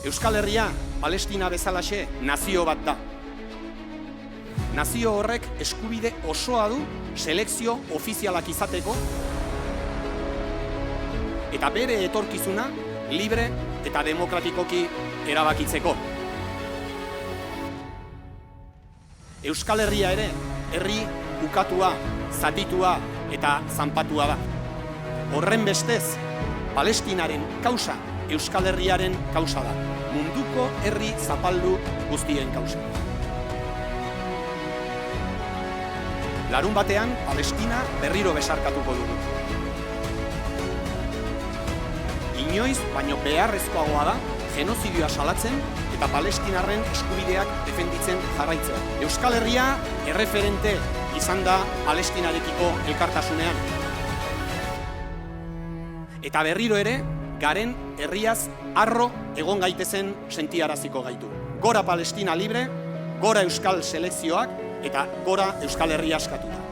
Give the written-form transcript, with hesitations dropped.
Euskal Herria, Palestina bezalaxe, nazio bat da. Nazio horrek eskubide osoa du selekzio ofizialak izateko eta bere etorkizuna libre eta demokratikoki erabakitzeko. Euskal Herria ere, herri ukatua, zatitua eta zanpatua da. Horren bestez, Palestinaren kausa Euskal Herriaren kausa da. Munduko herri zapaldu guztien kausa. Larun batean, Palestina berriro besarkatuko dugu. Inoiz, baino beharrezkoagoa da, genozidioa salatzen eta palestinarren eskubideak defenditzen jarraitzea. Euskal Herria erreferente izan da Palestinarekiko elkartasunean. Eta berriro ere, garen herriaz harro egon gaitezen sentiaraziko gaitu. Gora Palestina libre, gora Euskal selekzioak eta gora Euskal Herria askatuta.